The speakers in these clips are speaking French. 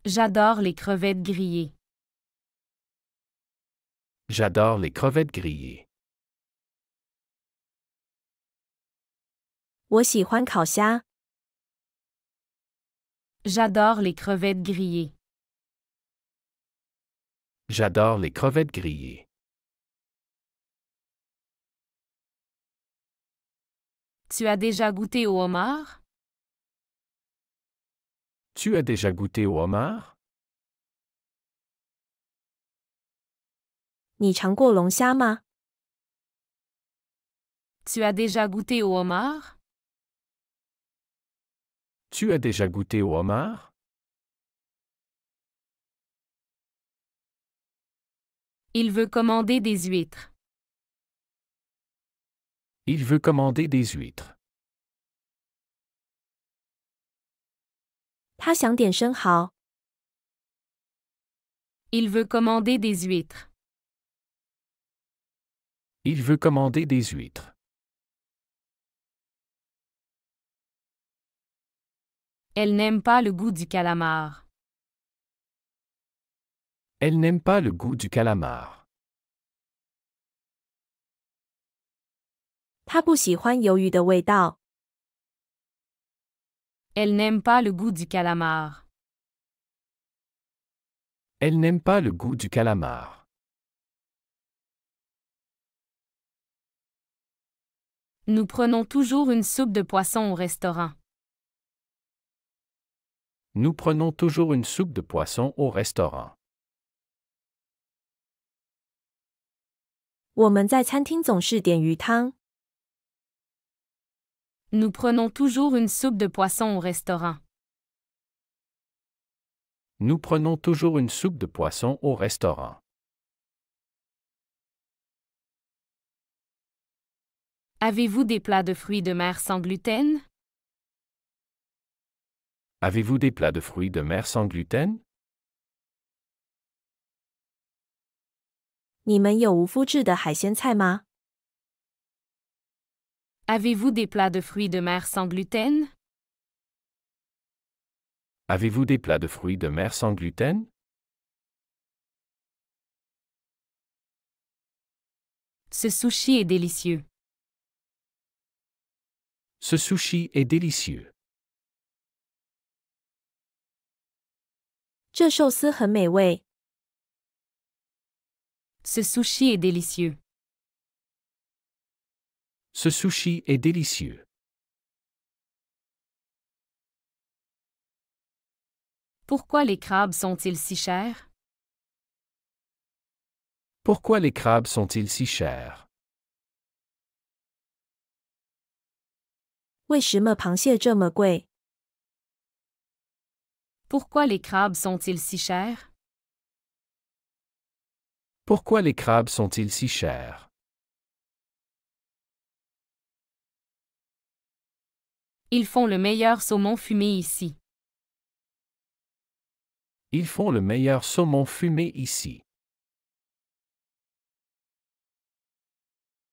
J'adore les crevettes grillées. J'adore les crevettes grillées. 我喜欢烤虾。J'adore les crevettes grillées. J'adore les crevettes grillées. Tu as déjà goûté au homard? Tu as déjà goûté au homard? 你尝过龙虾吗？ Tu as déjà goûté au homard? Tu as déjà goûté au homard? Il veut commander des huîtres. Il veut commander des huîtres. 他想点生蚝。 Il veut commander des huîtres. Il veut commander des huîtres. Elle n'aime pas le goût du calamar. Elle n'aime pas le goût du calamar. 他不喜欢鱿鱼的味道。 Elle n'aime pas le goût du calamar. Elle n'aime pas le goût du calamar. Nous prenons toujours une soupe de poisson au restaurant. Nous prenons toujours une soupe de poisson au restaurant. 我们在餐厅总是点鱼汤。 Nous prenons toujours une soupe de poisson au restaurant. Nous prenons toujours une soupe de poisson au restaurant. Avez-vous des plats de fruits de mer sans gluten? Avez-vous des plats de fruits de mer sans gluten? 你们有无麸质的海鲜菜吗？ Avez-vous des plats de fruits de mer sans gluten? Avez-vous des plats de fruits de mer sans gluten? Ce sushi est délicieux. Ce sushi est délicieux. 这寿司很美味。 Ce sushi est délicieux. Ce sushi est délicieux. Pourquoi les crabes sont-ils si chers? Pourquoi les crabes sont-ils si chers? 为什么螃蟹这么贵？ Pourquoi les crabes sont-ils si chers? Pourquoi les crabes sont-ils si chers? Ils font le meilleur saumon fumé ici. Ils font le meilleur saumon fumé ici.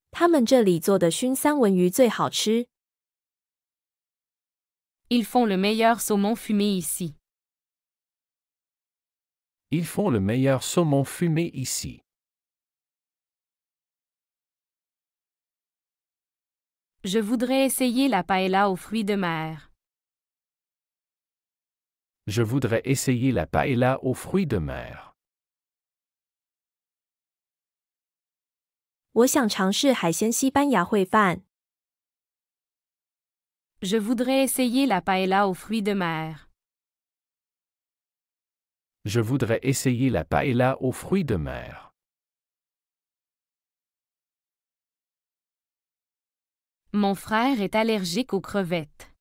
他们这里做的熏三文鱼最好吃。 Ils font le meilleur saumon fumé ici. Ils font le meilleur saumon fumé ici. Je voudrais essayer la paella aux fruits de mer. Je voudrais essayer la paella aux fruits de mer. 我想尝试海鲜西班牙烩饭。 Je voudrais essayer la paella aux fruits de mer. Je voudrais essayer la paella aux fruits de mer. Mon frère est allergique aux crevettes.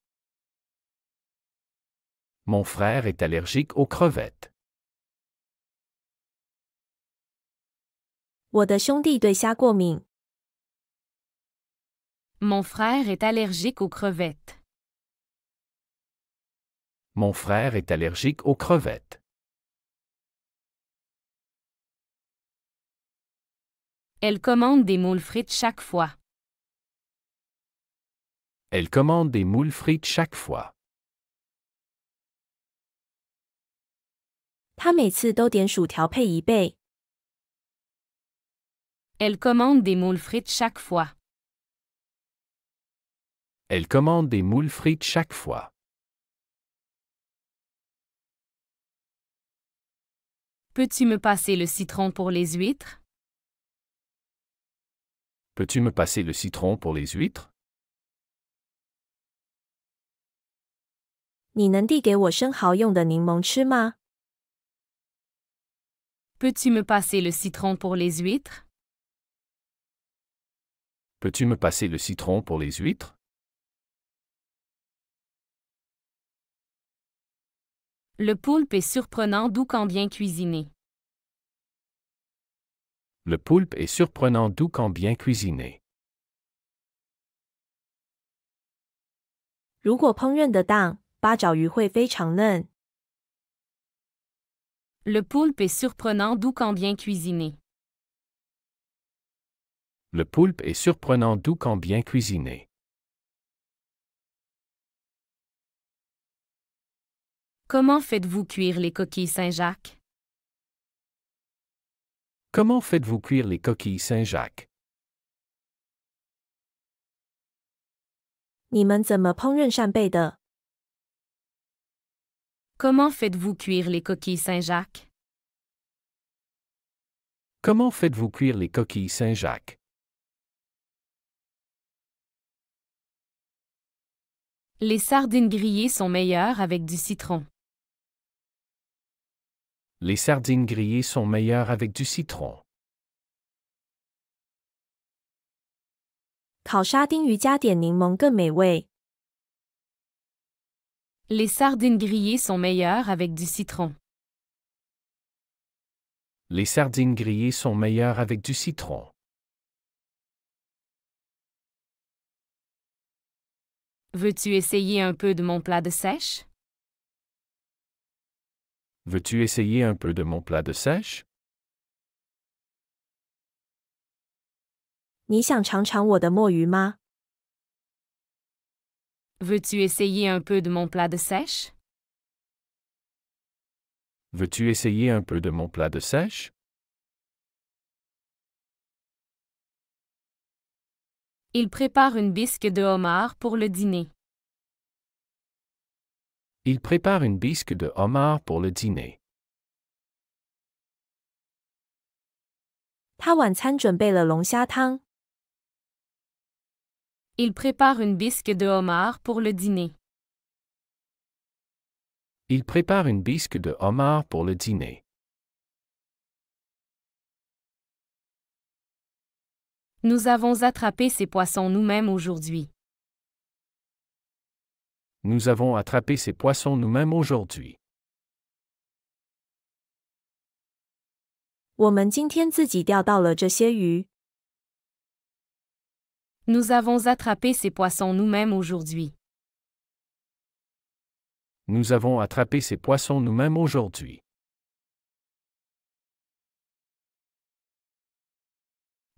Mon frère est allergique aux crevettes. 我的兄弟对虾过敏。 Mon frère est allergique aux crevettes. Mon frère est allergique aux crevettes. Elle commande des moules frites chaque fois. Elle commande des moules frites chaque fois. 他每次都点薯条配一倍。 Elle commande des moules frites chaque fois. Elle commande des moules frites chaque fois. Peux-tu me passer le citron pour les huîtres? Peux-tu me passer le citron pour les huîtres? 你能递给我生蚝用的柠檬吃吗？ Peux-tu me passer le citron pour les huîtres? Peux-tu me passer le citron pour les huîtres? Le poulpe est surprenant doux quand bien cuisiné. Le poulpe est surprenant doux quand bien cuisiné. 如果烹饪得当，八爪鱼会非常嫩。 Le poulpe est surprenant doux quand bien cuisiné. Le poulpe est surprenant doux quand bien cuisiné. Comment faites-vous cuire les coquilles Saint-Jacques? Comment faites-vous cuire les coquilles Saint-Jacques? 你们怎么烹饪扇贝的？ Comment faites-vous cuire les coquilles Saint-Jacques? Comment faites-vous cuire les coquilles Saint-Jacques? Les sardines grillées sont meilleures avec du citron. Les sardines grillées sont meilleures avec du citron. 烤沙丁鱼加点柠檬更美味。 Les sardines grillées sont meilleures avec du citron. Les sardines grillées sont meilleures avec du citron. Veux-tu essayer un peu de mon plat de sèche? Veux-tu essayer un peu de mon plat de sèche? 你想尝尝我的墨鱼吗？ Veux-tu essayer un peu de mon plat de sèche? Veux-tu essayer un peu de mon plat de sèche? Il prépare une bisque de homard pour le dîner. Il prépare une bisque de homard pour le dîner. 他晚餐准备了龙虾汤。 Il prépare une bisque de homard pour le dîner. Il prépare une bisque de homard pour le dîner. Nous avons attrapé ces poissons nous-mêmes aujourd'hui. Nous avons attrapé ces poissons nous-mêmes aujourd'hui. 我们今天自己钓到了这些鱼。 Nous avons attrapé ces poissons nous-mêmes aujourd'hui. Nous avons attrapé ces poissons nous-mêmes aujourd'hui.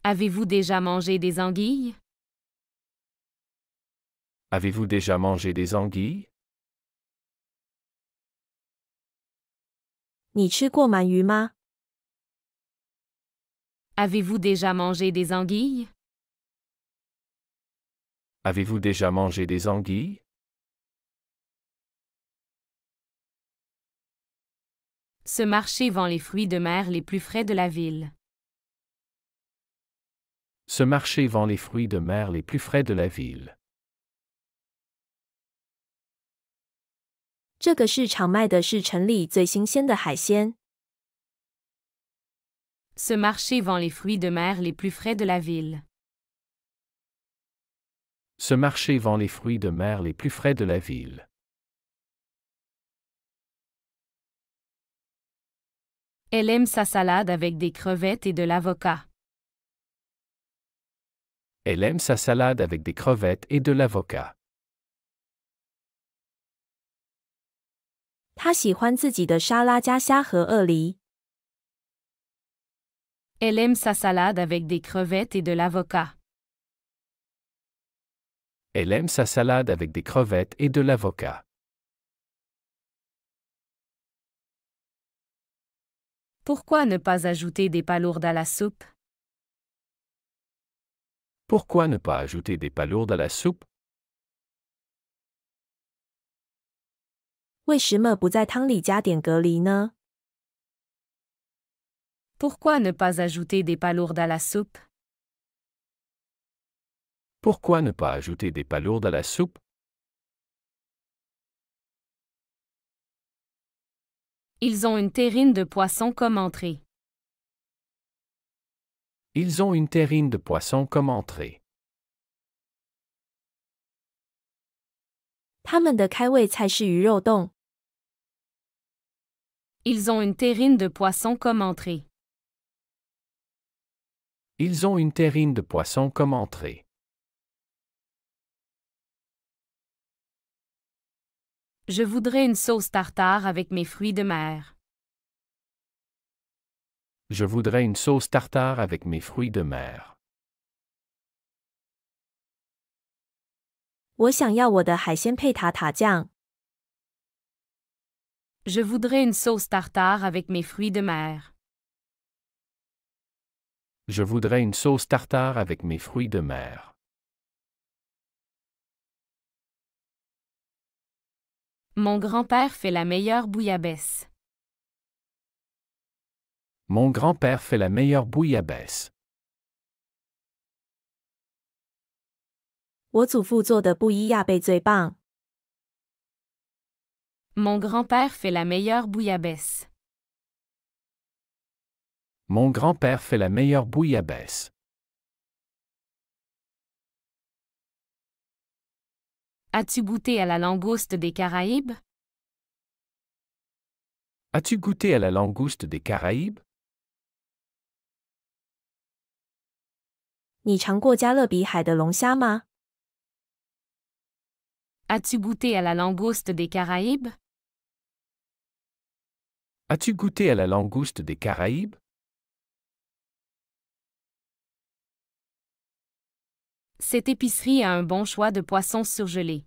Avez-vous déjà mangé des anguilles? Avez-vous déjà mangé des anguilles? 你吃过鳗鱼吗？ Avez-vous déjà mangé des anguilles? Avez-vous déjà mangé des anguilles? Ce marché vend les fruits de mer les plus frais de la ville. Ce marché vend les fruits de mer les plus frais de la ville. 这个市场卖的是城里最新鲜的海鲜。 Ce marché vend les fruits de mer les plus frais de la ville. Ce marché vend les fruits de mer les plus frais de la ville. Elle aime sa salade avec des crevettes et de l'avocat. Elle aime sa salade avec des crevettes et de l'avocat. 他喜欢自己的沙拉加虾和鳄梨。 Elle aime sa salade avec des crevettes et de l'avocat. Elle aime sa salade avec des crevettes et de l'avocat. Pourquoi ne pas ajouter des palourdes à la soupe? Pourquoi ne pas ajouter des palourdes à la soupe? 为什么不在汤里加点蛤蜊呢？ Pourquoi ne pas ajouter des palourdes à la soupe? Pourquoi ne pas ajouter des palourdes à la soupe? Ils ont une terrine de poisson comme entrée. Ils ont une terrine de poisson comme entrée. 他们的开胃菜是鱼肉冻。 Ils ont une terrine de poisson comme entrée. Ils ont une terrine de poisson comme entrée. Je voudrais une sauce tartare avec mes fruits de mer. Je voudrais une sauce tartare avec mes fruits de mer. 我想要我的海鲜配塔塔酱。 Je voudrais une sauce tartare avec mes fruits de mer. Je voudrais une sauce tartare avec mes fruits de mer. Mon grand-père fait la meilleure bouillabaisse. Mon grand-père fait la meilleure bouillabaisse. 我祖父做的布依亚贝最棒。 Mon grand-père fait la meilleure bouillabaisse. Mon grand-père fait la meilleure bouillabaisse. As-tu goûté à la langouste des Caraïbes? As-tu goûté à la langouste des Caraïbes? 你尝过加勒比海的龙虾吗？ As-tu goûté à la langouste des Caraïbes? As-tu goûté à la langouste des Caraïbes? Cette épicerie a un bon choix de poissons surgelés.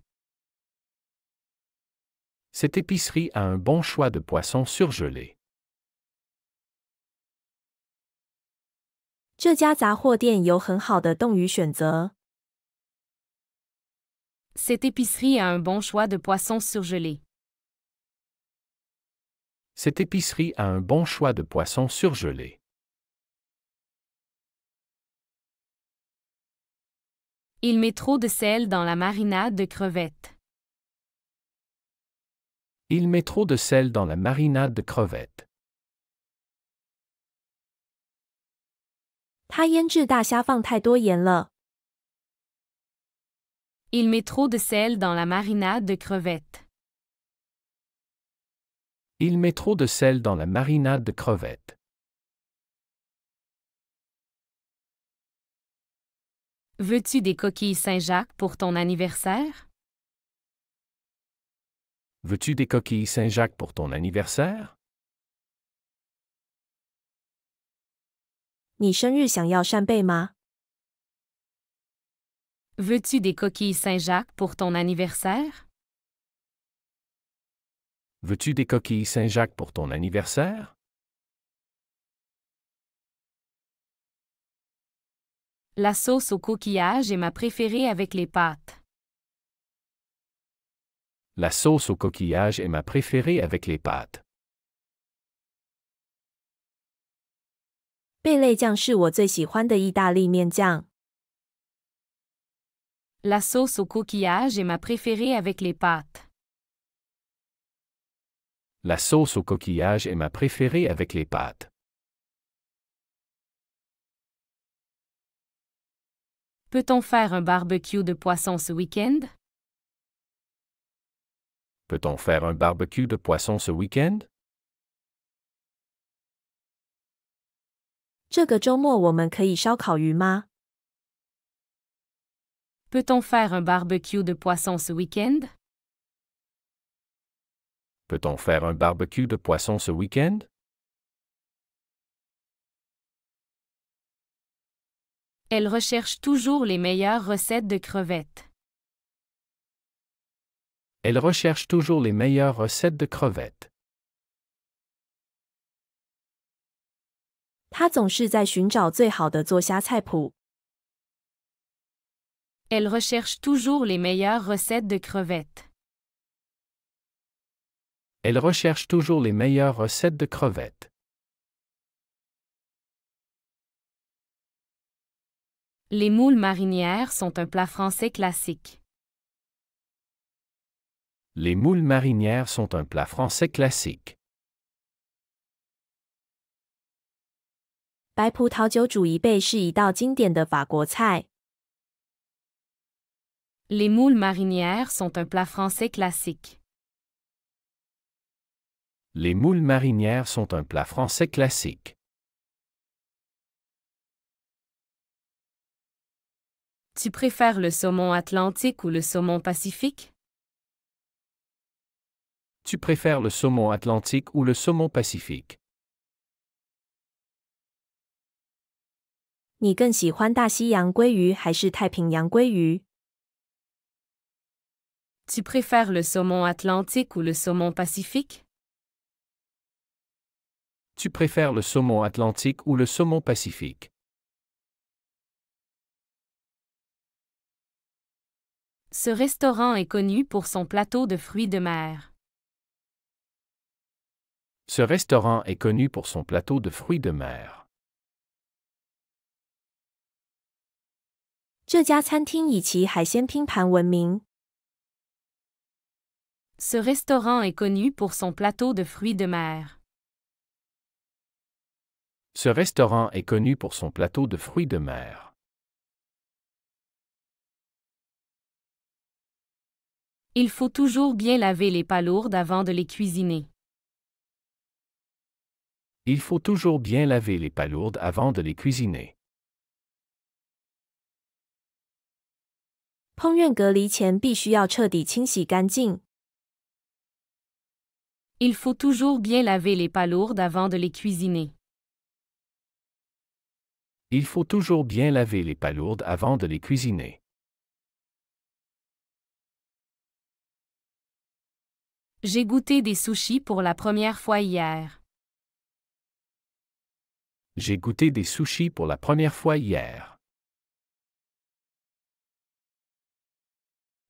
Cette épicerie a un bon choix de poissons surgelés. 这家杂货店有很好的冻鱼选择。 Cette épicerie a un bon choix de poissons surgelés. Cette épicerie a un bon choix de poissons surgelés. Il met trop de sel dans la marinade de crevettes. Il met trop de sel dans la marinade de crevettes. 他腌制大虾放太多盐了。 Il met trop de sel dans la marinade de crevettes. Il met trop de sel dans la marinade de crevettes. Veux-tu des coquilles Saint-Jacques pour ton anniversaire? Veux-tu des coquilles Saint-Jacques pour ton anniversaire? 你生日想要扇贝吗？ Veux-tu des coquilles Saint-Jacques pour ton anniversaire? Veux-tu des coquilles Saint-Jacques pour ton anniversaire? La sauce au coquillage est ma préférée avec les pâtes. La sauce au coquillage est ma préférée avec les pâtes. 贝类酱是我最喜欢的意大利面酱。 La sauce au coquillage est ma préférée avec les pâtes. La sauce au coquillage est ma préférée avec les pâtes. Peut-on faire un barbecue de poisson ce week-end? Peut-on faire un barbecue de poisson ce week-end? 这个周末我们可以烧烤鱼吗？ Peut-on faire un barbecue de poisson ce week-end? Peut-on faire un barbecue de poisson ce week-end? Elle recherche toujours les meilleures recettes de crevettes. Elle recherche toujours les meilleures recettes de crevettes. 他总是在寻找最好的做虾菜谱。Elle recherche toujours les meilleures recettes de crevettes. Elle recherche toujours les meilleures recettes de crevettes. Les moules marinières sont un plat français classique. Les moules marinières sont un plat français classique. 白葡萄酒煮一倍是一道经典的法国菜。Les moules marinières sont un plat français classique. Les moules marinières sont un plat français classique. Tu préfères le saumon atlantique ou le saumon pacifique? Tu préfères le saumon atlantique ou le saumon pacifique? 你更喜欢大西洋鲑鱼还是太平洋鲑鱼？ Tu préfères le saumon atlantique ou le saumon pacifique? Tu préfères le saumon atlantique ou le saumon pacifique? Ce restaurant est connu pour son plateau de fruits de mer. Ce restaurant est connu pour son plateau de fruits de mer. 这家餐厅以其海鲜拼盘闻名。Ce restaurant est connu pour son plateau de fruits de mer. Ce restaurant est connu pour son plateau de fruits de mer. Il faut toujours bien laver les palourdes avant de les cuisiner. Il faut toujours bien laver les palourdes avant de les cuisiner. 烹饪隔离前必须要彻底清洗干净。Il faut toujours bien laver les palourdes avant de les cuisiner. Il faut toujours bien laver les palourdes avant de les cuisiner. J'ai goûté des sushis pour la première fois hier. J'ai goûté des sushis pour la première fois hier.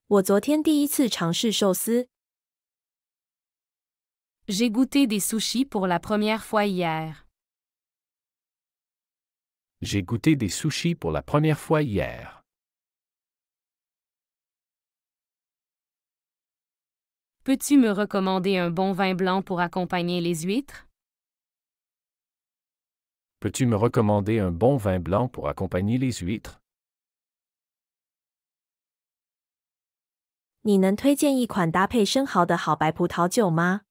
我昨天第一次尝试寿司。J'ai goûté des sushis pour la première fois hier. J'ai goûté des sushis pour la première fois hier. Peux-tu me recommander un bon vin blanc pour accompagner les huîtres? Peux-tu me recommander un bon vin blanc pour accompagner les huîtres? 你能推荐一款搭配生蚝的好白葡萄酒吗？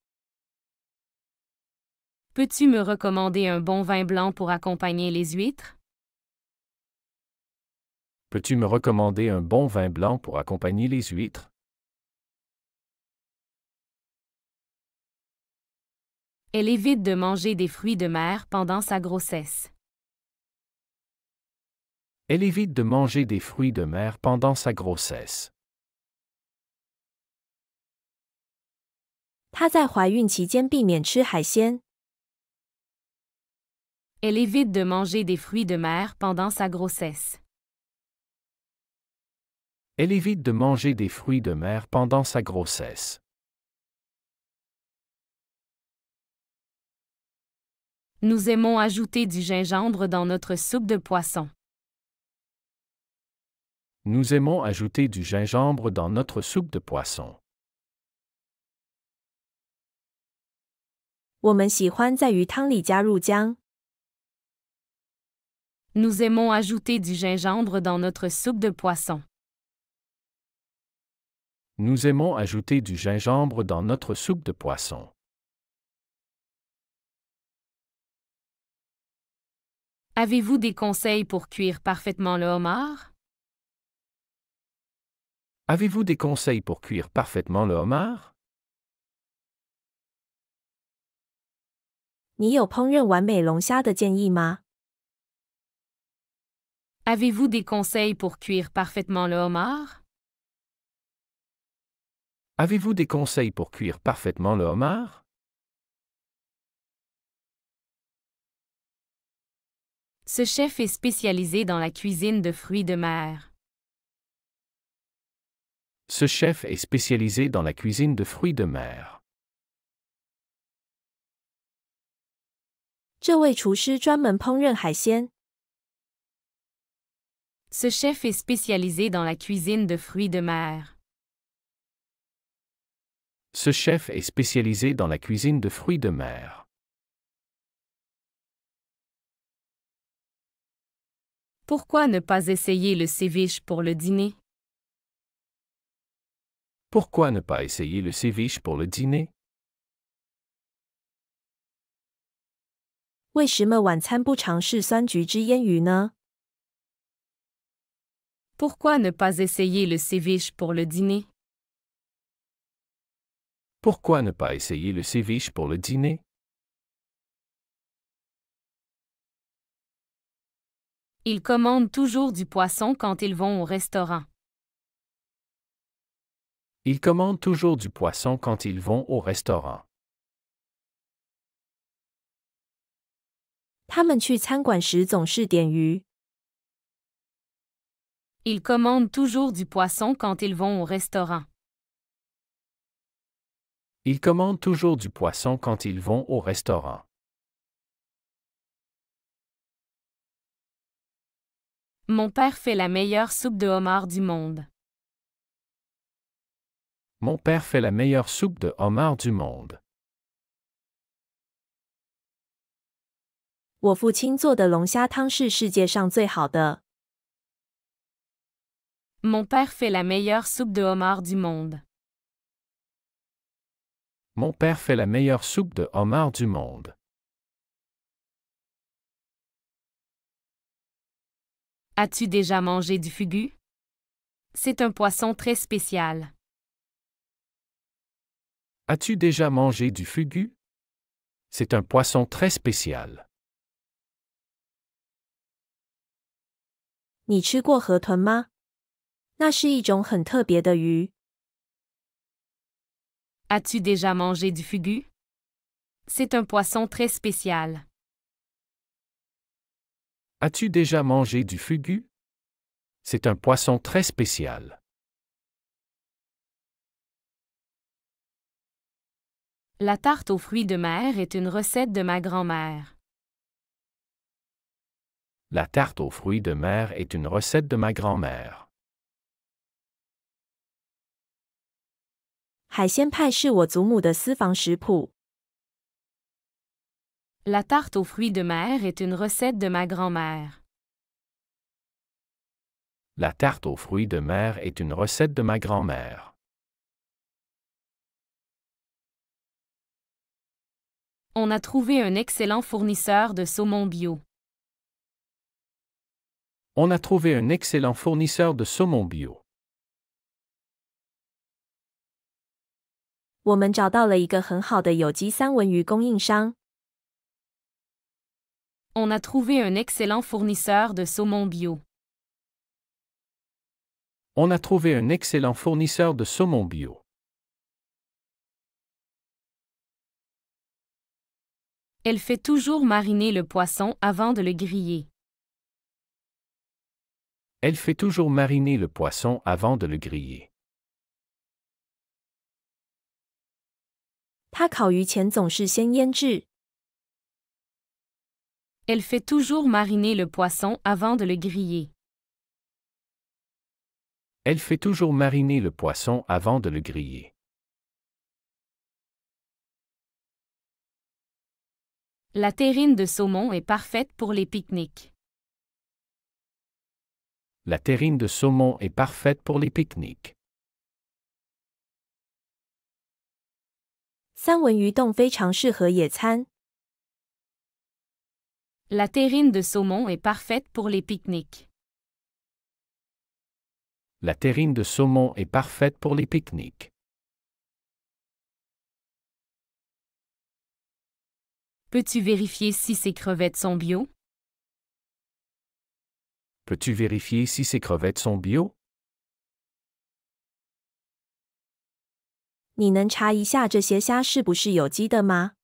Peux-tu me recommander un bon vin blanc pour accompagner les huîtres? Peux-tu me recommander un bon vin blanc pour accompagner les huîtres? Elle évite de manger des fruits de mer pendant sa grossesse. Elle évite de manger des fruits de mer pendant sa grossesse. 她在怀孕期间避免吃海鲜。Elle évite de manger des fruits de mer pendant sa grossesse. Elle évite de manger des fruits de mer pendant sa grossesse. Nous aimons ajouter du gingembre dans notre soupe de poisson. Nous aimons ajouter du gingembre dans notre soupe de poisson. 我们喜欢在鱼汤里加入姜。Nous aimons ajouter du gingembre dans notre soupe de poisson. Nous aimons ajouter du gingembre dans notre soupe de poisson. Avez-vous des conseils pour cuire parfaitement le homard? Avez-vous des conseils pour cuire parfaitement le homard? 你有烹饪完美龙虾的建议吗？ Avez-vous des conseils pour cuire parfaitement le homard? Avez-vous des conseils pour cuire parfaitement le homard? Ce chef est spécialisé dans la cuisine de fruits de mer. Ce chef est spécialisé dans la cuisine de fruits de mer. 这位厨师专门烹饪海鲜。Ce chef est spécialisé dans la cuisine de fruits de mer. Ce chef est spécialisé dans la cuisine de fruits de mer. Pourquoi ne pas essayer le ceviche pour le dîner? Pourquoi ne pas essayer le ceviche pour le dîner? 为什么晚餐不尝试酸橘汁腌鱼呢？ Pourquoi ne pas essayer le ceviche pour le dîner? Pourquoi ne pas essayer le ceviche pour le dîner? Ils commandent toujours du poisson quand ils vont au restaurant. Ils commandent toujours du poisson quand ils vont au restaurant. 他们去餐馆时总是点鱼。 Ils commandent toujours du poisson quand ils vont au restaurant. Ils commandent toujours du poisson quand ils vont au restaurant. Mon père fait la meilleure soupe de homard du monde. Mon père fait la meilleure soupe de homard du monde. 我父亲做的龙虾汤是世界上最好的。 Mon père fait la meilleure soupe de homard du monde. Mon père fait la meilleure soupe de homard du monde. As-tu déjà mangé du fugu? C'est un poisson très spécial. As-tu déjà mangé du fugu? C'est un poisson très spécial. 你吃过河豚吗？那是一种很特别的鱼。 As-tu déjà mangé du fugu? C'est un poisson très spécial. As-tu déjà mangé du fugu? C'est un poisson très spécial. La tarte aux fruits de mer est une recette de ma grand-mère. La tarte aux fruits de mer est une recette de ma grand-mère. 海鲜派是我祖母的私房食谱。 La tarte aux fruits de mer est une recette de ma grand-mère. La tarte aux fruits de mer est une recette de ma grand-mère. On a trouvé un excellent fournisseur de saumon bio. On a trouvé un excellent fournisseur de saumon bio. 我们找到了一个很好的有机三文鱼供应商。 On a trouvé un excellent fournisseur de saumon bio. On a trouvé un excellent fournisseur de saumon bio. Elle fait toujours mariner le poisson avant de le griller. Elle fait toujours mariner le poisson avant de le griller. 她烤鱼前总是先腌制。 Elle fait toujours mariner le poisson avant de le griller. Elle fait toujours mariner le poisson avant de le griller. La terrine de saumon est parfaite pour les pique-niques. La terrine de saumon est parfaite pour les pique-niques. 三文鱼冻非常适合野餐。 La terrine de saumon est parfaite pour les pique-niques. La terrine de saumon est parfaite pour les pique-niques. Peux-tu vérifier si ces crevettes sont bio? Peux-tu vérifier si ces crevettes sont bio? 你能查一下这些虾是不是有机的吗？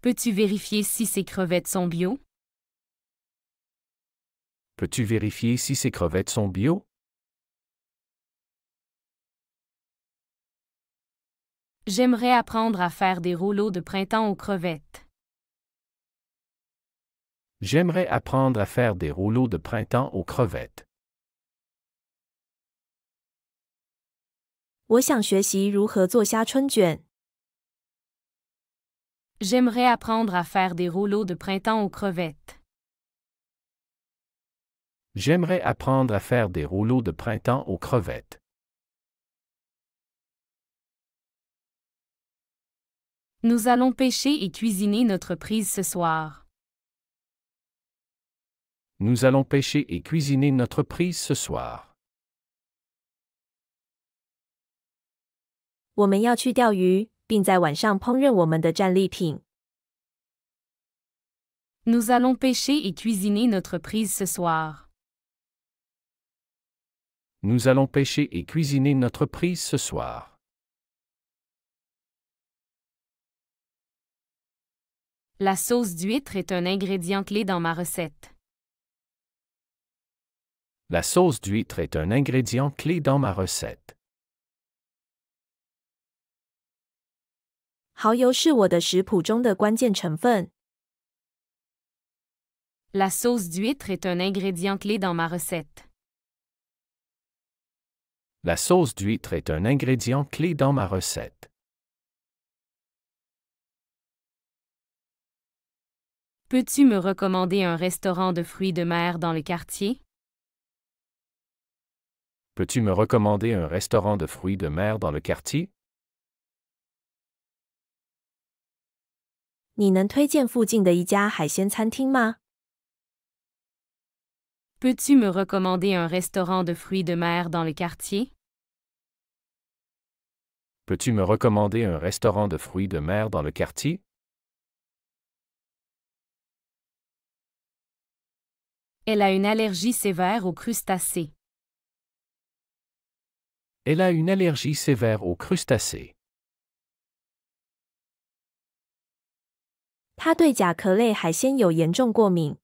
Peux-tu vérifier si ces crevettes sont bio? Peux-tu vérifier si ces crevettes sont bio? J'aimerais apprendre à faire des rouleaux de printemps aux crevettes. J'aimerais apprendre à faire des rouleaux de printemps aux crevettes. 我想学习如何做虾春卷。J'aimerais apprendre à faire des rouleaux de printemps aux crevettes. J'aimerais apprendre à faire des rouleaux de printemps aux crevettes. Nous allons pêcher et cuisiner notre prise ce soir. Nous allons pêcher et cuisiner notre prise ce soir. 我们要去钓鱼，并在晚上烹饪我们的战利品。Nous allons pêcher et cuisiner notre prise ce soir. Nous allons pêcher et cuisiner notre prise ce soir. La sauce d'huître est un ingrédient clé dans ma recette. La sauce d'huître est un ingrédient clé dans ma recette. 蚝油是我的食谱中的关键成分。La sauce d'huître est un ingrédient clé dans ma recette. La sauce d'huître est un ingrédient clé dans ma recette. Peux-tu me recommander un restaurant de fruits de mer dans le quartier? Peux-tu me recommander un restaurant de fruits de mer dans le quartier? 你能推荐附近的一家海鲜餐厅吗？ Peux-tu me recommander un restaurant de fruits de mer dans le quartier? Peux-tu me recommander un restaurant de fruits de mer dans le quartier? Elle a une allergie sévère aux crustacés. Elle a une allergie sévère aux crustacés. 他对甲壳类海鲜有严重过敏。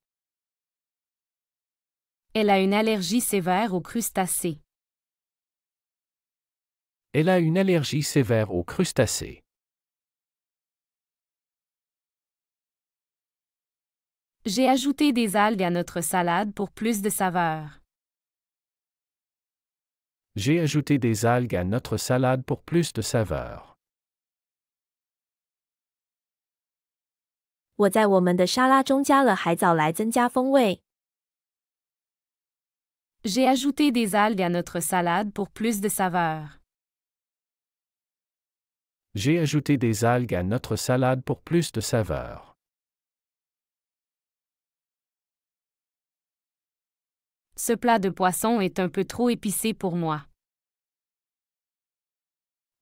Elle a une allergie sévère aux crustacés. Elle a une allergie sévère aux crustacés. J'ai ajouté des algues à notre salade pour plus de saveur. J'ai ajouté des algues à notre salade pour plus de saveur. 我在我们的沙拉中加了海藻来增加风味。J'ai ajouté des algues à notre salade pour plus de saveur. J'ai ajouté des algues à notre salade pour plus de saveur. Ce plat de poisson est un peu trop épicé pour moi.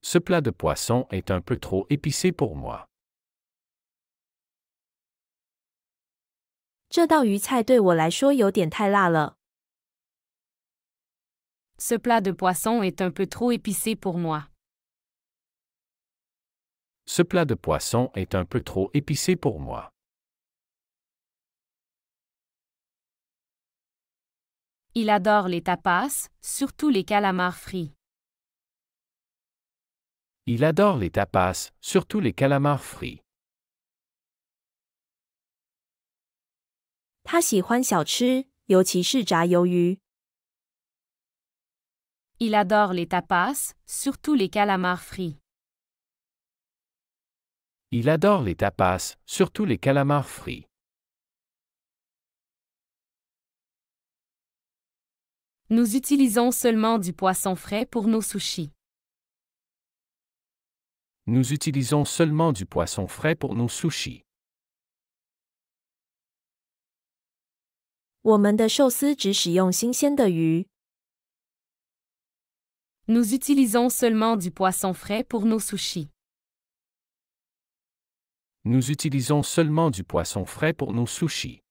Ce plat de poisson est un peu trop épicé pour moi. 这道鱼菜对我来说有点太辣了。Ce plat de poisson est un peu trop épicé pour moi. Ce plat de poisson est un peu trop épicé pour moi. Il adore les tapas, surtout les calamars frits. Il adore les tapas, surtout les calamars frits. 他喜欢小吃，尤其是炸鱿鱼。Il adore les tapas, surtout les calamars frits. Il adore les tapas, surtout les calamars frits. Nous utilisons seulement du poisson frais pour nos sushis. Nous utilisons seulement du poisson frais pour nos sushis. 我们的寿司只使用新鲜的鱼。Nous utilisons seulement du poisson frais pour nos sushis. Nous utilisons seulement du poisson frais pour nos sushis.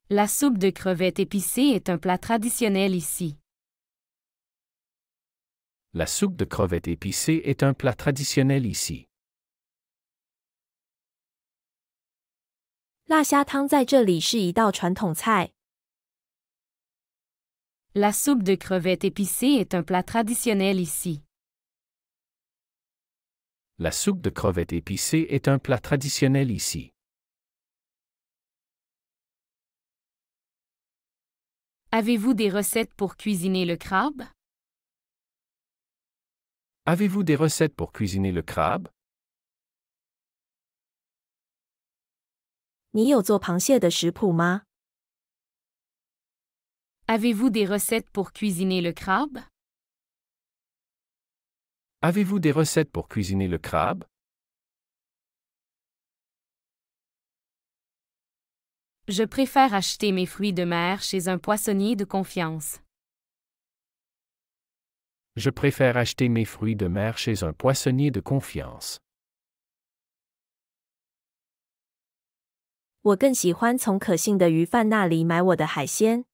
La soupe de crevettes épicée est un plat traditionnel ici. La soupe de crevettes épicée est un plat traditionnel ici. 辣虾汤在这里是一道传统菜。La soupe de crevettes épicée est un plat traditionnel ici. La soupe de crevettes épicée est un plat traditionnel ici. Avez-vous des recettes pour cuisiner le crabe? Avez-vous des recettes pour cuisiner le crabe? 你有做螃蟹的食谱吗？ Avez-vous des recettes pour cuisiner le crabe? Avez-vous des recettes pour cuisiner le crabe? Je préfère acheter mes fruits de mer chez un poissonnier de confiance. Je préfère acheter mes fruits de mer chez un poissonnier de confiance. 我更喜欢从可信的鱼贩那里买我的海鲜。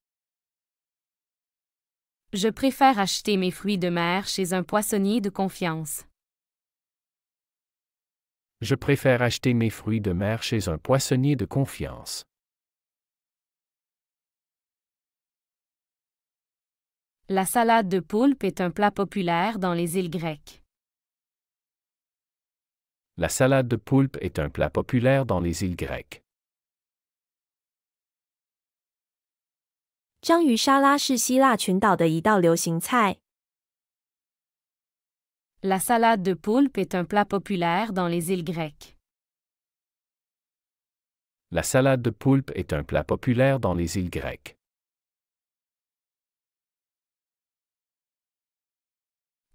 Je préfère acheter mes fruits de mer chez un poissonnier de confiance. Je préfère acheter mes fruits de mer chez un poissonnier de confiance. La salade de poulpe est un plat populaire dans les îles grecques. La salade de poulpe est un plat populaire dans les îles grecques. 章鱼沙拉是希腊群岛的一道流行菜。La salade de poulpe est un plat populaire dans les îles grecques. La salade de poulpe est un plat populaire dans les îles grecques.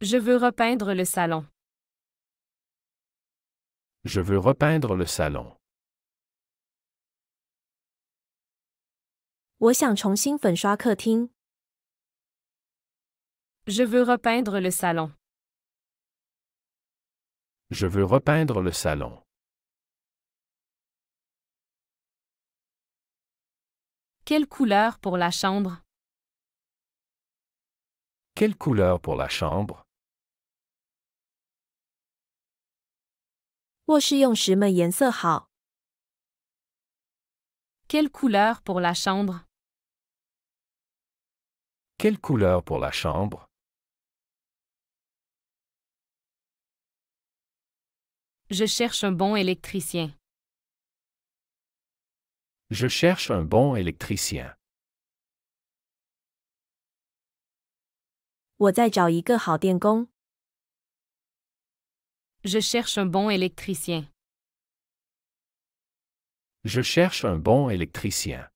Je veux repeindre le salon. Je veux repeindre le salon. 我想重新粉刷客厅。Je veux repeindre le salon. Je veux repeindre le salon. Quelle couleur pour la chambre? Quelle couleur pour la chambre? 卧室用什么颜色好？ Quelle couleur pour la chambre? Quelle couleur pour la chambre? Je cherche un bon électricien. Je cherche un bon électricien. 我在找一个好电工。Je cherche un bon électricien. Je cherche un bon électricien.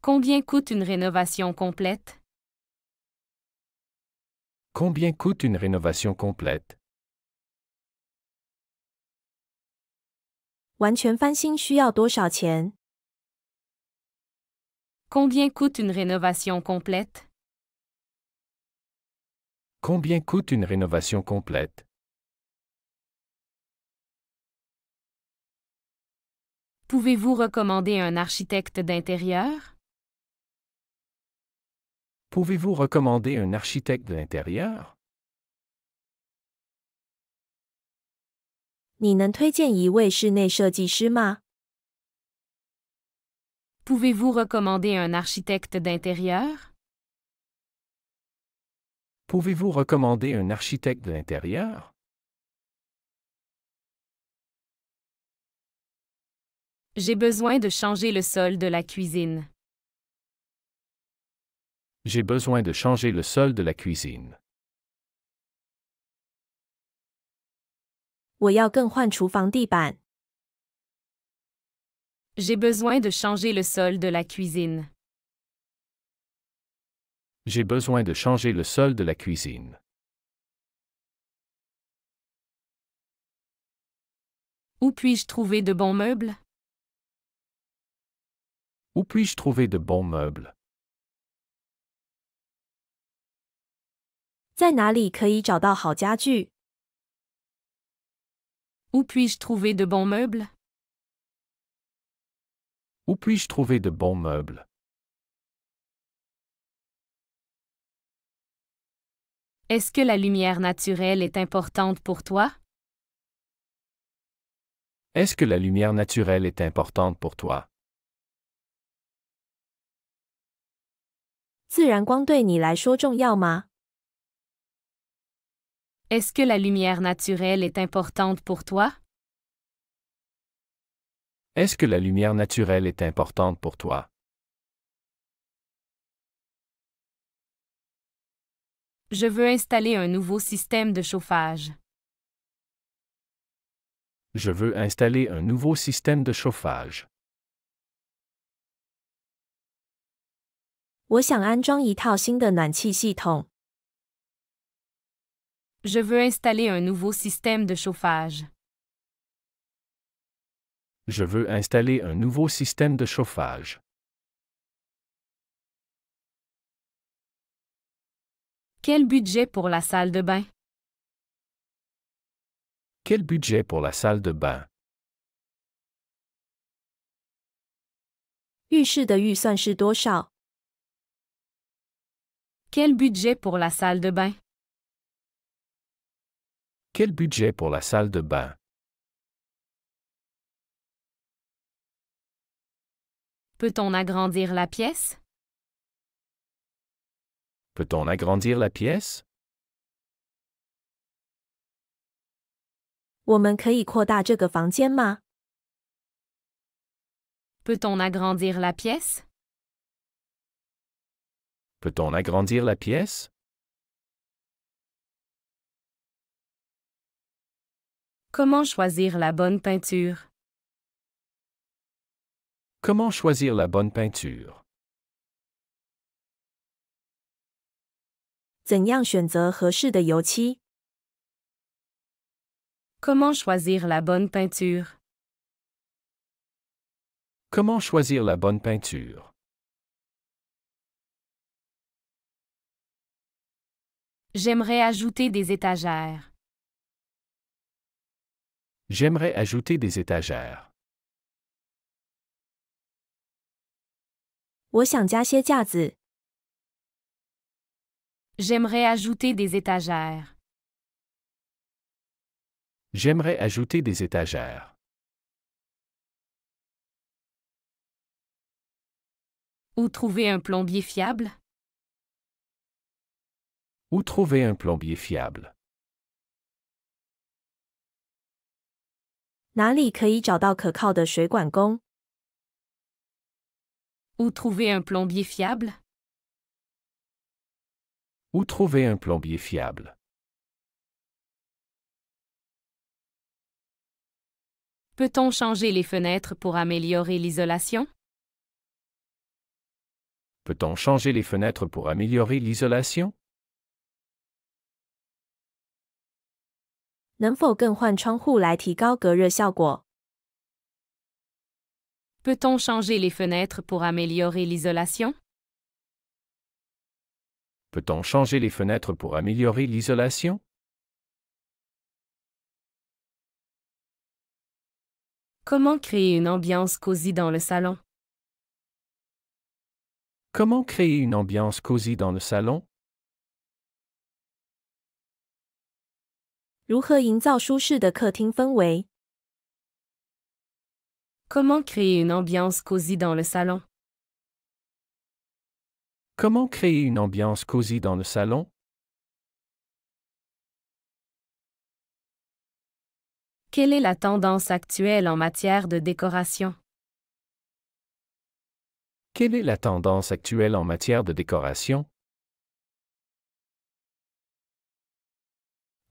Combien coûte une rénovation complète? Combien coûte une rénovation complète? 完全翻新需要多少钱？ Combien coûte une rénovation complète? Combien coûte une rénovation complète? Pouvez-vous recommander un architecte d'intérieur? Pouvez-vous recommander un architecte d'intérieur? 你能推荐一位室内设计师吗？ Pouvez-vous recommander un architecte d'intérieur? Pouvez-vous recommander un architecte d'intérieur? J'ai besoin de changer le sol de la cuisine. J'ai besoin de changer le sol de la cuisine. 我要更换厨房地板。 J'ai besoin de changer le sol de la cuisine. J'ai besoin de changer le sol de la cuisine. Où puis-je trouver de bons meubles? Où puis-je trouver de bons meubles? 在哪里可以找到好家具？ Où puis-je trouver de bons meubles? Où puis-je trouver de bons meubles? Est-ce que la lumière naturelle est importante pour toi? Est-ce que la lumière naturelle est importante pour toi? 自然光对你来说重要吗？ Est-ce que la lumière naturelle est importante pour toi? Est-ce que la lumière naturelle est importante pour toi? Je veux installer un nouveau système de chauffage. Je veux installer un nouveau système de chauffage. 我想安装一套新的暖气系统。 Je veux installer un nouveau système de chauffage. Je veux installer un nouveau système de chauffage. Quel budget pour la salle de bain? Quel budget pour la salle de bain? 浴室的预算是多少？ Quel budget pour la salle de bain? Quel budget pour la salle de bain? Peut-on agrandir la pièce? Peut-on agrandir la pièce? 我们可以扩大这个房间吗？ Peut-on agrandir la pièce? Peut-on agrandir la pièce? Comment choisir la bonne peinture? Comment choisir la bonne peinture? 怎样选择合适的油漆？ Comment choisir la bonne peinture? Comment choisir la bonne peinture? J'aimerais ajouter des étagères. J'aimerais ajouter des étagères. 我想加些架子。 J'aimerais ajouter des étagères. J'aimerais ajouter des étagères. Où trouver un plombier fiable? Où trouver un plombier fiable? 哪里可以找到可靠的水管工？ Où trouver un plombier fiable? Où trouver un plombier fiable? Peut-on changer les fenêtres pour améliorer l'isolation? Peut-on changer les fenêtres pour améliorer l'isolation? 能否更换窗户来提高隔热效果？ Peut-on changer les fenêtres pour améliorer l'isolation? Peut-on changer les fenêtres pour améliorer l'isolation? Comment créer une ambiance cosy dans le salon? Comment créer une ambiance cosy dans le salon? 如何营造舒适的客厅氛围？ Comment créer une ambiance cosy dans le salon? Comment créer une ambiance cosy dans le salon? Quelle est la tendance actuelle en matière de décoration? Quelle est la tendance actuelle en matière de décoration?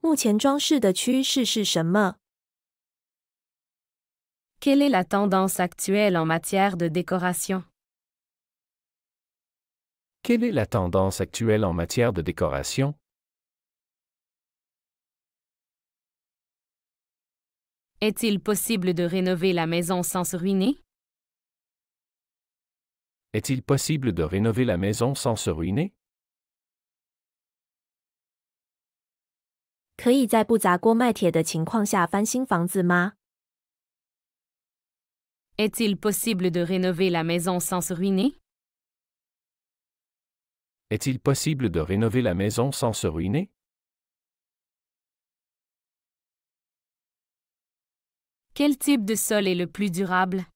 目前装饰的趋势是什么？ Quelle est la tendance actuelle en matière de décoration? Quelle est la tendance actuelle en matière de décoration? Est-il possible de rénover la maison sans se ruiner? Est-il possible de rénover la maison sans se ruiner? 可以在不砸锅卖铁的情况下翻新房子吗？ Est-il possible de rénover la maison sans se ruiner? Est-il possible de rénover la maison sans se ruiner? Quel type de sol est le plus durable?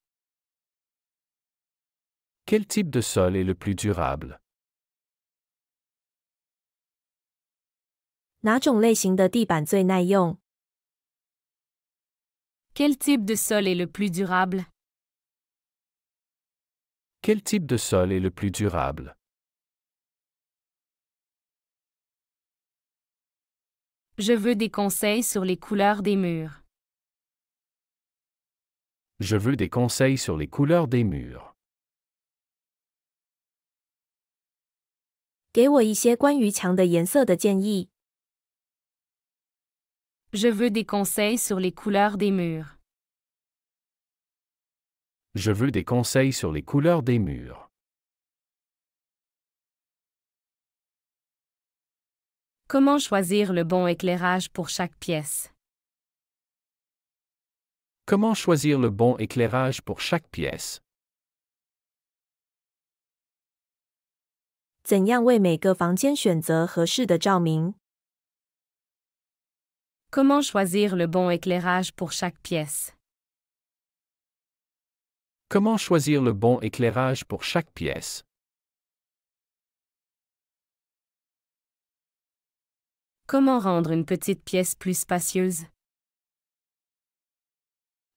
Quel type de sol est le plus durable? 哪种类型的地板最耐用？ Quel type de sol est le plus durable? Quel type de sol est le plus durable? Je veux des conseils sur les couleurs des murs. Je veux des conseils sur les couleurs des murs. 给我一些关于墙的颜色的建议。 Je veux des conseils sur les couleurs des murs. Je veux des conseils sur les couleurs des murs. Comment choisir le bon éclairage pour chaque pièce? Comment choisir le bon éclairage pour chaque pièce? 怎样为每个房间选择合适的照明？ Comment choisir le bon éclairage pour chaque pièce? Comment choisir le bon éclairage pour chaque pièce? Comment rendre une petite pièce plus spacieuse?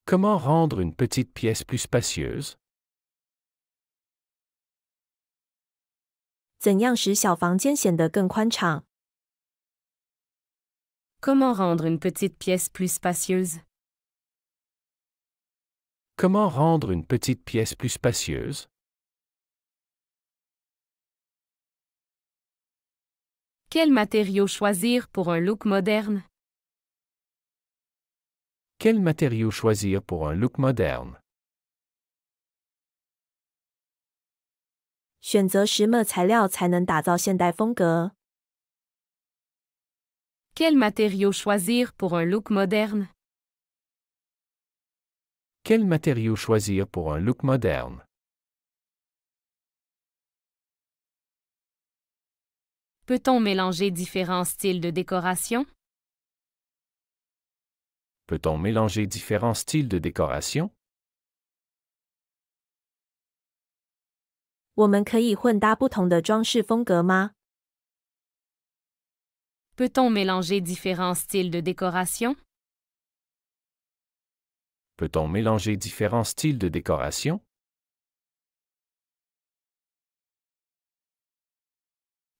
Comment rendre une petite pièce plus spacieuse? 怎样使小房间显得更宽敞？ Comment rendre une petite pièce plus spacieuse? Comment rendre une petite pièce plus spacieuse? Quel matériau choisir pour un look moderne? Quel matériau choisir pour un look moderne? 选择什么材料才能打造现代风格？ Quel matériau choisir pour un look moderne? Quel matériau choisir pour un look moderne? Peut-on mélanger différents styles de décoration? Peut-on mélanger différents styles de décoration? 我们可以混搭不同的装饰风格吗？ Peut-on mélanger différents styles de décoration? Peut-on mélanger différents styles de décoration?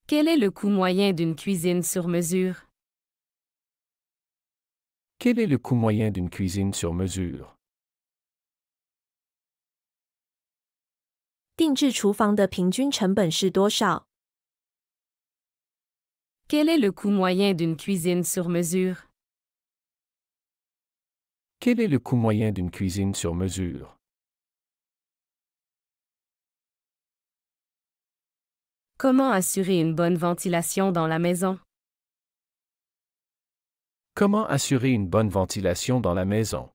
Quel est le coût moyen d'une cuisine sur mesure? Quel est le coût moyen d'une cuisine sur mesure? 定制厨房的平均成本是多少？ Quel est le coût moyen d'une cuisine sur mesure? Quel est le coût moyen d'une cuisine sur mesure? Comment assurer une bonne ventilation dans la maison? Comment assurer une bonne ventilation dans la maison?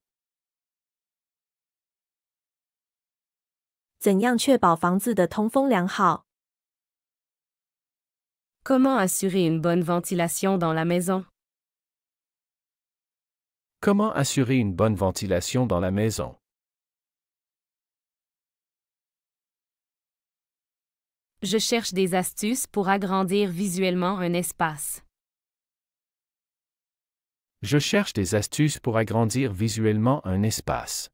怎样确保房子的通风良好？ Comment assurer une bonne ventilation dans la maison? Comment assurer une bonne ventilation dans la maison? Je cherche des astuces pour agrandir visuellement un espace. Je cherche des astuces pour agrandir visuellement un espace.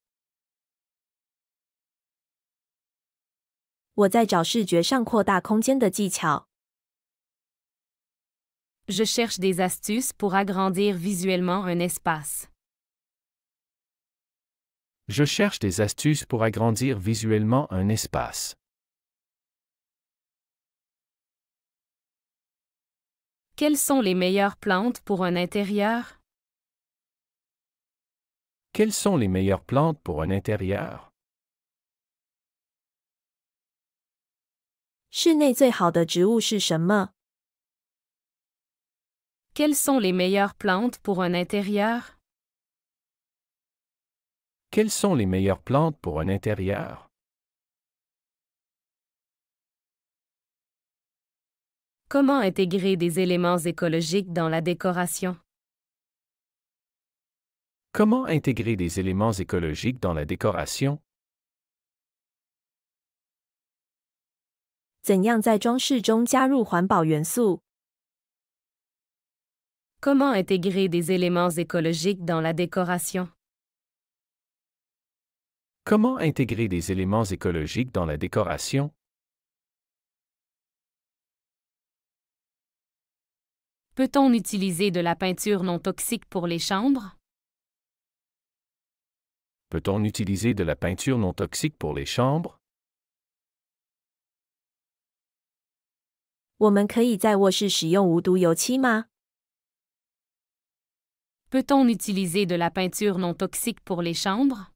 我在找视觉上扩大空间的技巧。 Je cherche des astuces pour agrandir visuellement un espace. Je cherche des astuces pour agrandir visuellement un espace. Quelles sont les meilleures plantes pour un intérieur? Quelles sont les meilleures plantes pour un intérieur? 室内最好的植物是什么？ Quelles sont les meilleures plantes pour un intérieur? Quelles sont les meilleures plantes pour un intérieur? Comment intégrer des éléments écologiques dans la décoration? Comment intégrer des éléments écologiques dans la décoration? 怎样在装饰中加入环保元素？ Comment intégrer des éléments écologiques dans la décoration? Comment intégrer des éléments écologiques dans la décoration? Peut-on utiliser de la peinture non toxique pour les chambres? Peut-on utiliser de la peinture non toxique pour les chambres? 我们可以在卧室使用无毒油漆吗？ Peut-on utiliser de la peinture non toxique pour les chambres?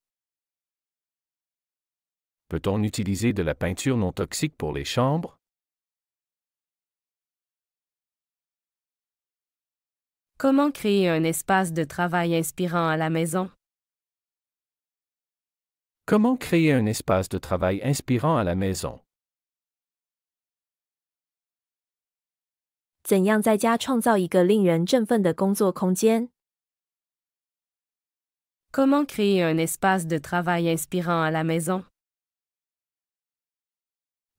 Peut-on utiliser de la peinture non toxique pour les chambres? Comment créer un espace de travail inspirant à la maison? Comment créer un espace de travail inspirant à la maison? 怎样在家创造一个令人振奋的工作空间？ Comment créer un espace de travail inspirant à la maison?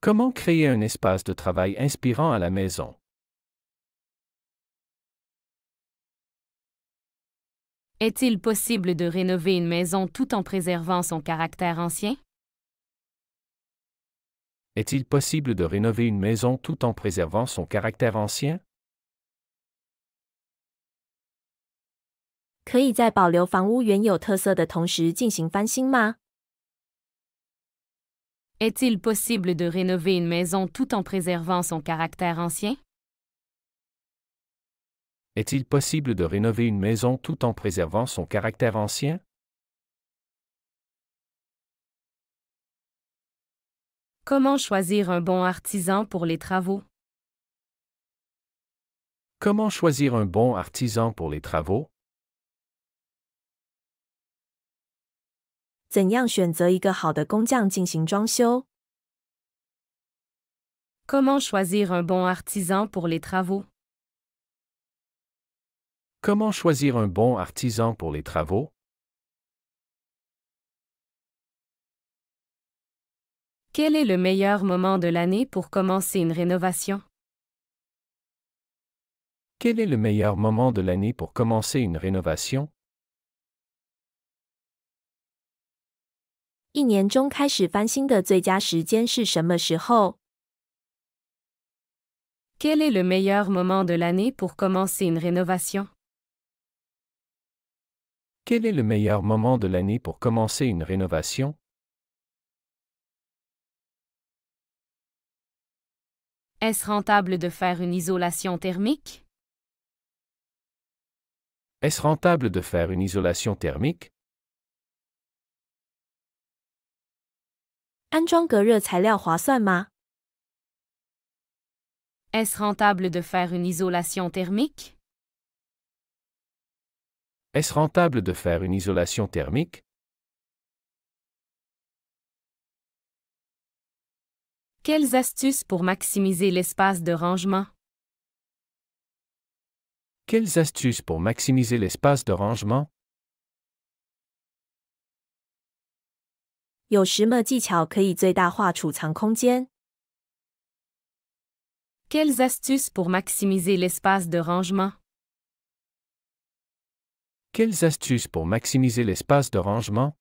Comment créer un espace de travail inspirant à la maison? Est-il possible de rénover une maison tout en préservant son caractère ancien? Est-il possible de rénover une maison tout en préservant son caractère ancien? 可以在保留房屋原有特色的同时进行翻新吗？ Est-il possible de rénover une maison tout en préservant son caractère ancien? Est-il possible de rénover une maison tout en préservant son caractère ancien? Comment choisir un bon artisan pour les travaux? Comment choisir un bon artisan pour les travaux? 怎样选择一个好的工匠进行装修？ Comment choisir un bon artisan pour les travaux? Comment choisir un bon artisan pour les travaux? Quel est le meilleur moment de l'année pour commencer une rénovation? Quel est le meilleur moment de l'année pour commencer une rénovation? 一年中开始翻新的最佳时间是什么时候？ Quel est le meilleur moment de l'année pour commencer une rénovation? Quel est le meilleur moment de l'année pour commencer une rénovation? Est-ce rentable de faire une isolation thermique? Est-ce rentable de faire une isolation thermique? 安装隔热材料划算吗？ Est-ce rentable de faire une isolation thermique? Est-ce rentable de faire une isolation thermique? Quelles astuces pour maximiser l'espace de rangement? Quelles astuces pour maximiser l'espace de rangement? 有什么技巧可以最大化储藏空间？ Quelles astuces pour maximiser l'espace de rangement? Quelles astuces pour maximiser l'espace de rangement?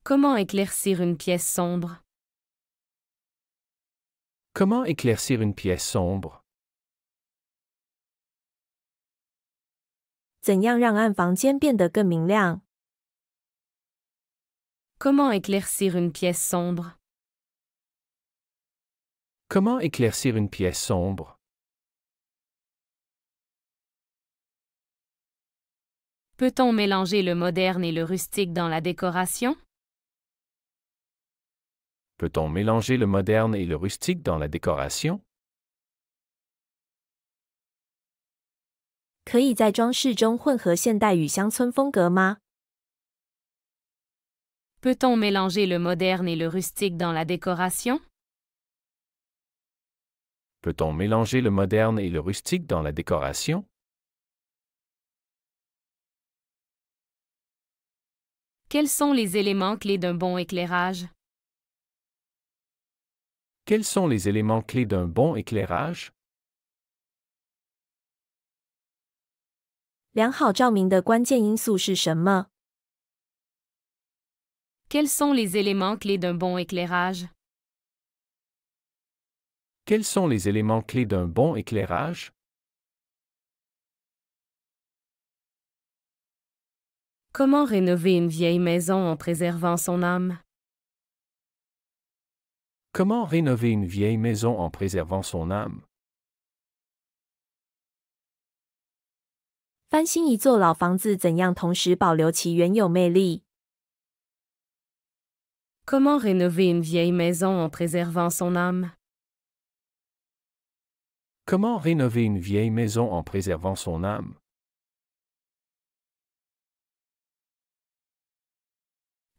Comment éclaircir une pièce sombre? Comment éclaircir une pièce sombre? 怎样让暗房间变得更明亮？ Comment éclaircir une pièce sombre? Comment éclaircir une pièce sombre? Peut-on mélanger le moderne et le rustique dans la décoration? Peut-on mélanger le moderne et le rustique dans la décoration? 可以在装饰中混合现代与乡村风格吗？ Peut-on mélanger le moderne et le rustique dans la décoration? Peut-on mélanger le moderne et le rustique dans la décoration? Quels sont les éléments clés d'un bon éclairage? Quels sont les éléments clés d'un bon éclairage? 良好照明的关键因素是什么？ Quels sont les éléments clés d'un bon éclairage? Quels sont les éléments clés d'un bon éclairage? Comment rénover une vieille maison en préservant son âme? Comment rénover une vieille maison en préservant son âme? 翻新一座老房子怎样同时保留其原有魅力？ Comment rénover une vieille maison en préservant son âme? Comment rénover une vieille maison en préservant son âme?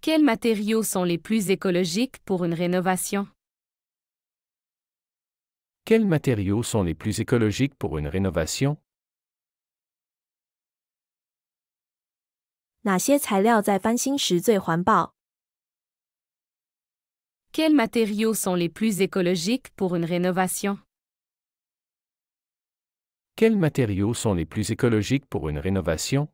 Quels matériaux sont les plus écologiques pour une rénovation? Quels matériaux sont les plus écologiques pour une rénovation? 哪些材料在翻新时最环保？ Quels matériaux sont les plus écologiques pour une rénovation? Quels matériaux sont les plus écologiques pour une rénovation?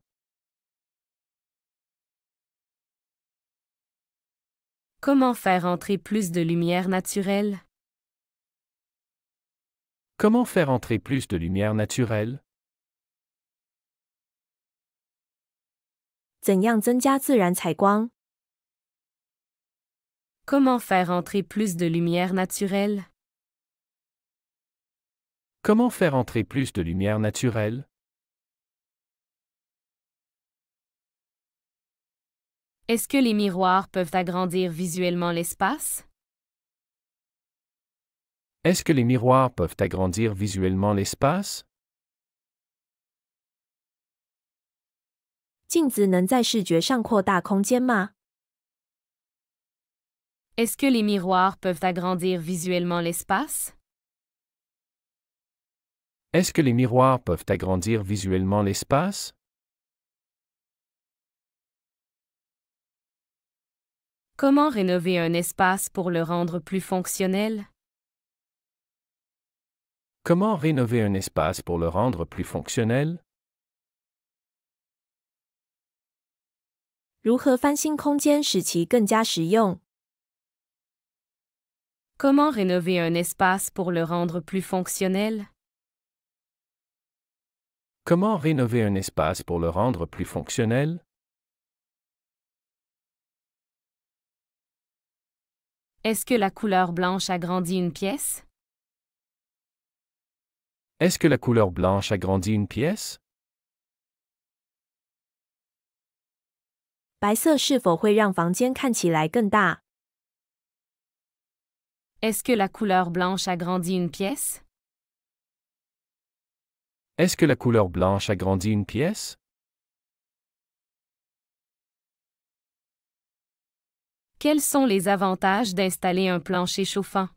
Comment faire entrer plus de lumière naturelle? Comment faire entrer plus de lumière naturelle? 怎样增加自然采光？ Comment faire entrer plus de lumière naturelle? Comment faire entrer plus de lumière naturelle? Est-ce que les miroirs peuvent agrandir visuellement l'espace? Est-ce que les miroirs peuvent agrandir visuellement l'espace? 镜子能在视觉上扩大空间吗？ Est-ce que les miroirs peuvent agrandir visuellement l'espace? Est-ce que les miroirs peuvent agrandir visuellement l'espace? Comment rénover un espace pour le rendre plus fonctionnel? Comment rénover un espace pour le rendre plus fonctionnel? 如何翻新空间使其更加实用？ Comment rénover un espace pour le rendre plus fonctionnel? Comment rénover un espace pour le rendre plus fonctionnel? Est-ce que la couleur blanche agrandit une pièce? Est-ce que la couleur blanche agrandit une pièce? 白色是否会让房间看起来更大？ Est-ce que la couleur blanche agrandit une pièce? Est-ce que la couleur blanche agrandit une pièce? Quels sont les avantages d'installer un plancher chauffant?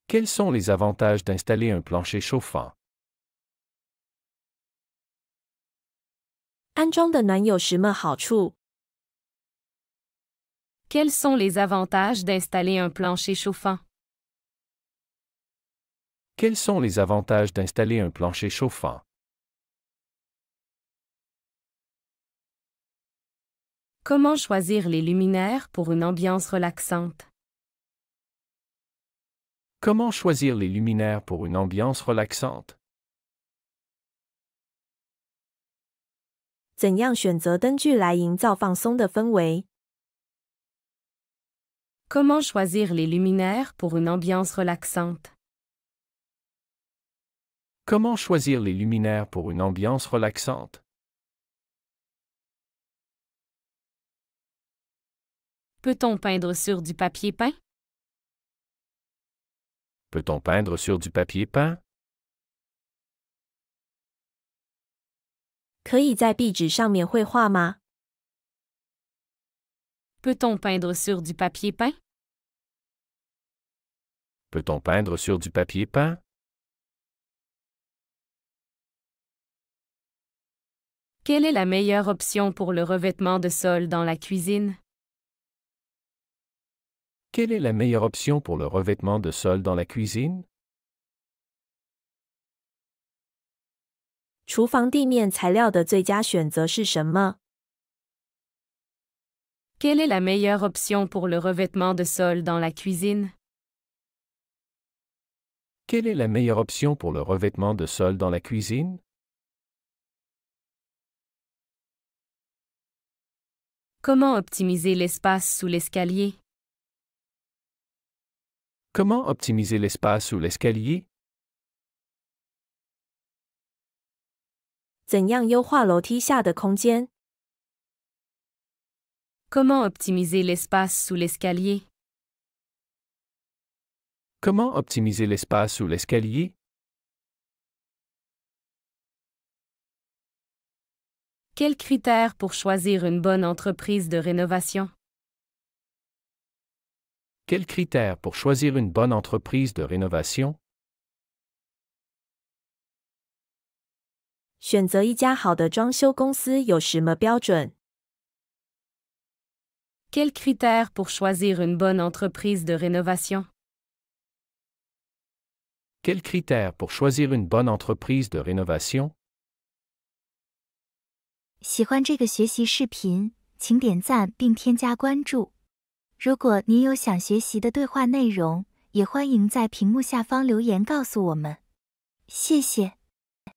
Quels sont les avantages d'installer un plancher chauffant? 安装的暖有什么好处？ Quels sont les avantages d'installer un plancher chauffant? Quels sont les avantages d'installer un plancher chauffant? Comment choisir les luminaires pour une ambiance relaxante? Comment choisir les luminaires pour une ambiance relaxante? 怎样选择灯具来营造放松的氛围？ Comment choisir les luminaires pour une ambiance relaxante? Comment choisir les luminaires pour une ambiance relaxante? Peut-on peindre sur du papier peint? Peut-on peindre sur du papier peint? 可以在壁纸上面绘画吗？ Peut-on peindre sur du papier peint? Peut-on peindre sur du papier peint? Quelle est la meilleure option pour le revêtement de sol dans la cuisine? Quelle est la meilleure option pour le revêtement de sol dans la cuisine? 厨房地面材料的最佳选择是什么？ Quelle est la meilleure option pour le revêtement de sol dans la cuisine? Quelle est la meilleure option pour le revêtement de sol dans la cuisine? Comment optimiser l'espace sous l'escalier? Comment optimiser l'espace sous l'escalier? 怎样优化楼梯下的空间？ Comment optimiser l'espace sous l'escalier? Comment optimiser l'espace sous l'escalier? Quels critères pour choisir une bonne entreprise de rénovation? Quels critères pour choisir une bonne entreprise de rénovation? 选择一家好的装修公司有什么标准？ Quels critères pour choisir une bonne entreprise de rénovation? Quels critères pour choisir une bonne entreprise de rénovation? 喜欢这个学习视频，请点赞并添加关注。如果您有想学习的对话内容，也欢迎在屏幕下方留言告诉我们。谢谢。